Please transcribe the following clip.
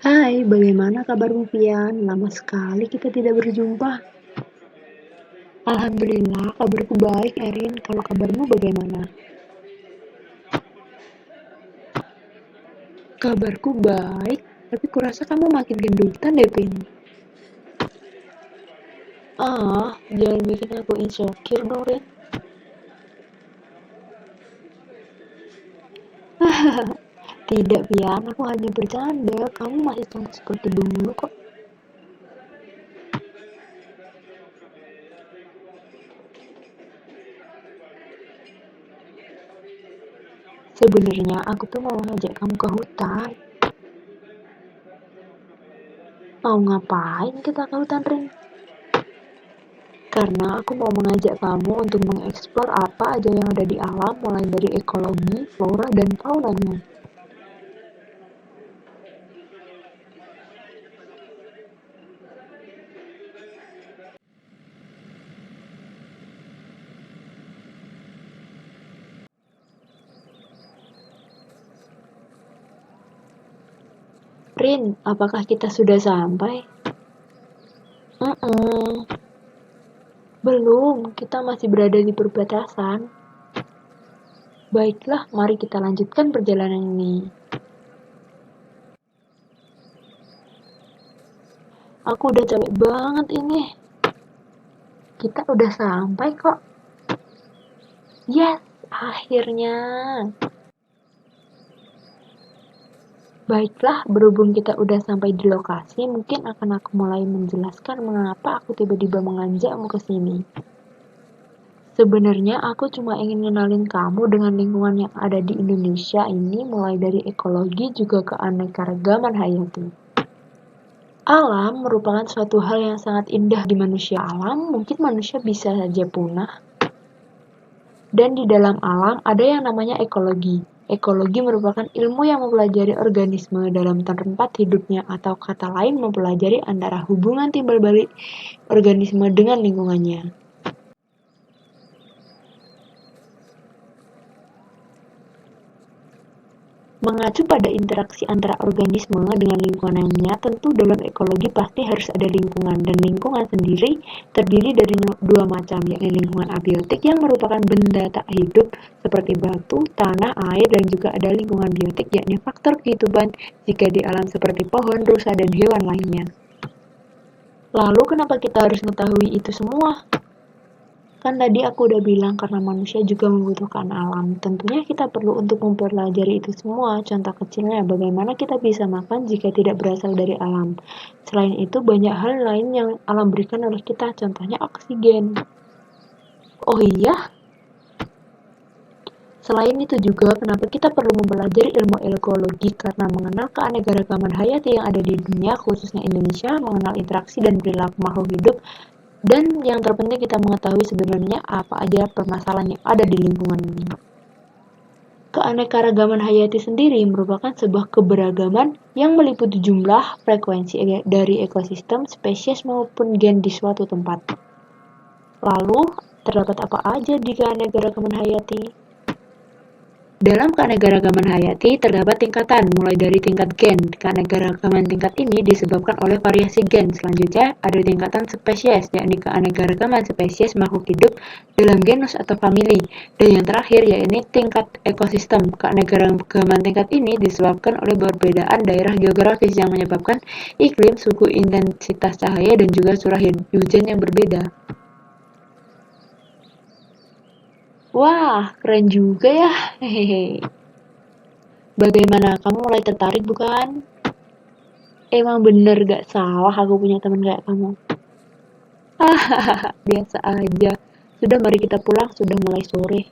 Hai, bagaimana kabarmu Pian? Lama sekali kita tidak berjumpa. Alhamdulillah, kabarku baik, Erin. Kalau kabarmu bagaimana? Kabarku baik, tapi kurasa kamu makin gendutan deh, Pin. Jangan bikin aku insecure dong, Rin. Tidak, Pian. Aku hanya bercanda. Kamu masih sama seperti dulu kok. Sebenarnya aku tuh mau ngajak kamu ke hutan. Mau ngapain kita ke hutan, Rin? Karena aku mau mengajak kamu untuk mengeksplor apa aja yang ada di alam, mulai dari ekologi, flora, dan faunanya. Rin, apakah kita sudah sampai? Mm-mm. Belum, kita masih berada di perbatasan. Baiklah, mari kita lanjutkan perjalanan ini. Aku udah capek banget ini. Kita udah sampai kok. Yes, akhirnya. Baiklah, berhubung kita udah sampai di lokasi, mungkin akan aku mulai menjelaskan mengapa aku tiba-tiba mengajakmu ke sini. Sebenarnya aku cuma ingin ngenalin kamu dengan lingkungan yang ada di Indonesia ini, mulai dari ekologi juga keanekaragaman hayati. Alam merupakan suatu hal yang sangat indah di manusia alam, mungkin manusia bisa saja punah. Dan di dalam alam ada yang namanya ekologi. Ekologi merupakan ilmu yang mempelajari organisme dalam tempat hidupnya, atau kata lain mempelajari antara hubungan timbal balik organisme dengan lingkungannya. Mengacu pada interaksi antara organisme dengan lingkungannya, tentu dalam ekologi pasti harus ada lingkungan, dan lingkungan sendiri terdiri dari dua macam, yakni lingkungan abiotik yang merupakan benda tak hidup seperti batu, tanah, air, dan juga ada lingkungan biotik yakni faktor kehidupan jika di alam seperti pohon, rusa, dan hewan lainnya. Lalu kenapa kita harus mengetahui itu semua? Kan tadi aku udah bilang karena manusia juga membutuhkan alam. Tentunya kita perlu untuk mempelajari itu semua. Contoh kecilnya, bagaimana kita bisa makan jika tidak berasal dari alam. Selain itu, banyak hal lain yang alam berikan oleh kita, contohnya oksigen. Oh iya, selain itu juga kenapa kita perlu mempelajari ilmu ekologi, karena mengenal keanekaragaman hayati yang ada di dunia, khususnya Indonesia, mengenal interaksi dan perilaku makhluk hidup. Dan yang terpenting kita mengetahui sebenarnya apa aja permasalahan yang ada di lingkungan ini. Keanekaragaman hayati sendiri merupakan sebuah keberagaman yang meliputi jumlah, frekuensi dari ekosistem, spesies maupun gen di suatu tempat. Lalu, terdapat apa aja di keanekaragaman hayati? Dalam keanekaragaman hayati terdapat tingkatan, mulai dari tingkat gen. Keanekaragaman tingkat ini disebabkan oleh variasi gen. Selanjutnya ada tingkatan spesies, yakni keanekaragaman spesies makhluk hidup dalam genus atau famili. Dan yang terakhir yakni tingkat ekosistem. Keanekaragaman tingkat ini disebabkan oleh perbedaan daerah geografis yang menyebabkan iklim, suhu, intensitas cahaya, dan juga curah hujan yang berbeda. Wah, keren juga ya. Hehehe. Bagaimana, kamu mulai tertarik bukan? Emang bener gak salah aku punya teman kayak kamu. Hahaha, biasa aja. Sudah, mari kita pulang, sudah mulai sore.